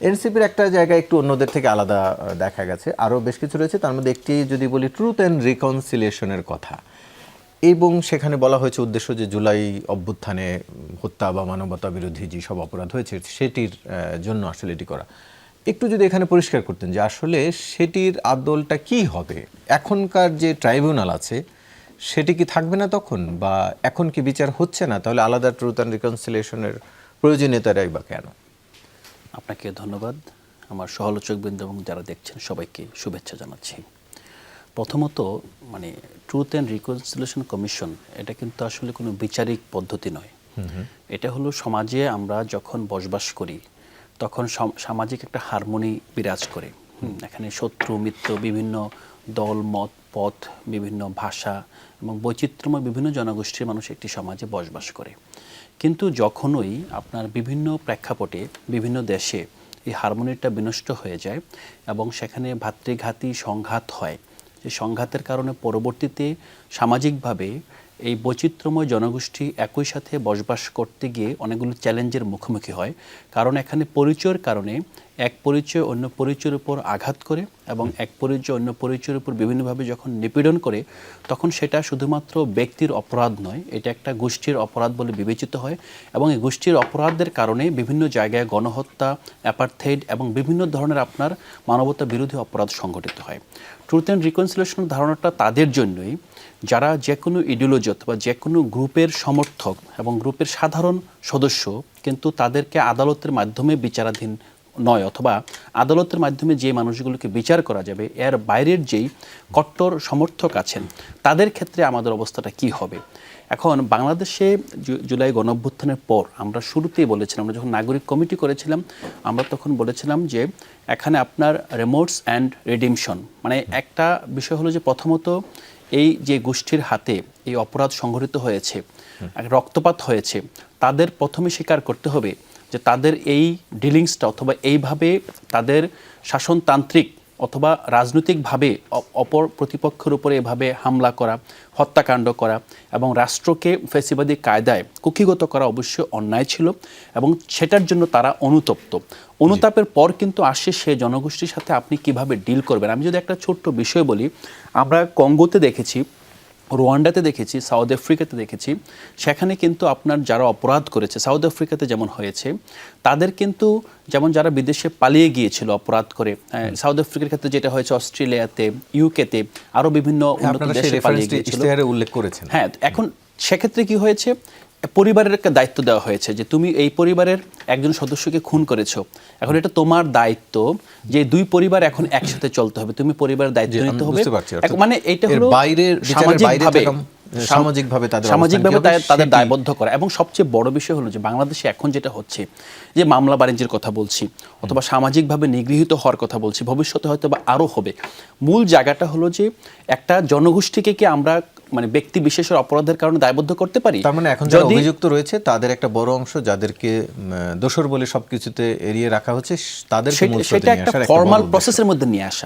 এনসিপির একটা জায়গায় একটু অন্যদের থেকে আলাদা দেখা গেছে, আরও বেশ কিছু রয়েছে। তার মধ্যে একটি যদি বলি ট্রুথ অ্যান্ড রিকনসিলিয়েশনের কথা, এবং সেখানে বলা হয়েছে উদ্দেশ্য যে জুলাই অভ্যুত্থানে হত্যা বা মানবতা বিরোধী যেসব অপরাধ হয়েছে সেটির জন্য আসলে এটি করা। একটু যদি এখানে পরিষ্কার করতেন যে আসলে সেটির আদলটা কি হবে, এখনকার যে ট্রাইব্যুনাল আছে সেটি কি থাকবে না তখন, বা এখন কি বিচার হচ্ছে না, তাহলে আলাদা ট্রুথ অ্যান্ড রিকনসিলিয়েশনের প্রয়োজনীয়তাটাই বা কেন? আপনাকে ধন্যবাদ। আমার সহলোচকবৃন্দ এবং যারা দেখছেন সবাইকে শুভেচ্ছা জানাচ্ছি। প্রথমত ট্রুথ অ্যান্ড রিকনসিলিয়েশন কমিশন এটা কিন্তু আসলে কোনো বিচারিক পদ্ধতি নয়। এটা হলো সমাজে আমরা যখন বসবাস করি তখন সামাজিক একটা হারমোনি বিরাজ করে। এখানে শত্রু মিত্র বিভিন্ন দল মত পথ বিভিন্ন ভাষা এবং বৈচিত্র্যময় বিভিন্ন জনগোষ্ঠীর মানুষ একটি সমাজে বসবাস করে। কিন্তু যখনই আপনার বিভিন্ন প্রেক্ষাপটে বিভিন্ন দেশে এই হারমোনিটা বিনষ্ট হয়ে যায় এবং সেখানে ভাতৃঘাতী সংঘাত হয়, যে সংঘাতের কারণে পরবর্তীতে সামাজিকভাবে এই বৈচিত্র্যময় জনগোষ্ঠী একই সাথে বসবাস করতে গিয়ে অনেকগুলো চ্যালেঞ্জের মুখোমুখি হয়। কারণ এখানে পরিচয়ের কারণে এক পরিচয় অন্য পরিচয়ের উপর আঘাত করে এবং এক পরিচয় অন্য পরিচয়ের উপর বিভিন্নভাবে যখন নিপীড়ন করে তখন সেটা শুধুমাত্র ব্যক্তির অপরাধ নয়, এটা একটা গোষ্ঠীর অপরাধ বলে বিবেচিত হয় এবং এই গোষ্ঠীর অপরাধের কারণে বিভিন্ন জায়গায় গণহত্যা, অ্যাপারথেইড এবং বিভিন্ন ধরনের আপনার মানবতা বিরোধী অপরাধ সংঘটিত হয়। ট্রুথ অ্যান্ড রিকনসিলিয়েশনের ধারণাটা তাদের জন্যই যারা যে কোনো ইডিওলজি অথবা যে কোনো গ্রুপের সমর্থক এবং গ্রুপের সাধারণ সদস্য, কিন্তু তাদেরকে আদালতের মাধ্যমে বিচারাধীন নয় অথবা আদালতের মাধ্যমে যে মানুষগুলোকে বিচার করা যাবে এর বাইরের যেই কট্টর সমর্থক আছেন তাদের ক্ষেত্রে আমাদের অবস্থাটা কি হবে। এখন বাংলাদেশে জুলাই গণঅভ্যুত্থানের পর আমরা শুরুতেই বলেছিলাম, আমরা যখন নাগরিক কমিটি করেছিলাম আমরা তখন বলেছিলাম যে এখানে আপনার রেমোর্স অ্যান্ড রিডিমশন, একটা বিষয় হলো যে প্রথমত এই যে গোষ্ঠীর হাতে এই অপরাধ সংঘটিত হয়েছে, রক্তপাত হয়েছে, তাদের প্রথমে স্বীকার করতে হবে যে তাদের এই ডিলিংসটা অথবা এইভাবে তাদের শাসনতান্ত্রিক অথবা রাজনৈতিকভাবে অপর প্রতিপক্ষের উপরে এভাবে হামলা করা, হত্যাকাণ্ড করা এবং রাষ্ট্রকে ফ্যাসিবাদী কায়দায় কুক্ষিগত করা অবশ্যই অন্যায় ছিল এবং সেটার জন্য তারা অনুতপ্ত। অনুতাপের পর কিন্তু আসে সে জনগোষ্ঠীর সাথে আপনি কিভাবে ডিল করবেন। আমি যদি একটা ছোট্ট বিষয় বলি, আমরা কঙ্গোতে দেখেছি, রোয়ান্ডাতে দেখেছি, সাউথ আফ্রিকাতে দেখেছি, সেখানে কিন্তু আপনার যারা অপরাধ করেছে সাউথ আফ্রিকাতে যেমন হয়েছে তাদের কিন্তু যেমন যারা বিদেশে পালিয়ে গিয়েছিল অপরাধ করে, সাউথ আফ্রিকার ক্ষেত্রে যেটা হয়েছে অস্ট্রেলিয়াতে, ইউকেতে, আরও বিভিন্ন উন্নত দেশে পালিয়ে গিয়েছিল, উল্লেখ করেছেন। হ্যাঁ, এখন সেক্ষেত্রে কি হয়েছে, পরিবারের একটা দায়িত্ব দেওয়া হয়েছে যে তুমি এই পরিবারের একজন সদস্যকে খুন করেছো, এখন এটা তোমার দায়িত্ব যে দুই পরিবার এখন একসাথে চলতে হবে, তুমি পরিবারের দায়িত্ব নিতে হবে। এটা হলো সামাজিকভাবে তাদের দায়বদ্ধ করা। এবং সবচেয়ে বড় বিষয় হলো যে বাংলাদেশে এখন যেটা হচ্ছে যে মামলা বাণিজ্যের কথা বলছি অথবা সামাজিকভাবে নিগৃহীত হওয়ার কথা বলছি, ভবিষ্যতে হয়তো বা আরও হবে। মূল জায়গাটা হলো যে একটা জনগোষ্ঠীকে কি আমরা ব্যক্তি বিশেষের অপরাধের কারণে দায়বদ্ধ করতে পারি? তার মানে এখন যারা অভিযুক্ত রয়েছে তাদের একটা বড় অংশ যাদেরকে দোষর বলে সবকিছুতে এড়িয়ে রাখা হচ্ছে, তাদের সেটা একটা ফর্মাল প্রসেসের মধ্যে নিয়ে আসা।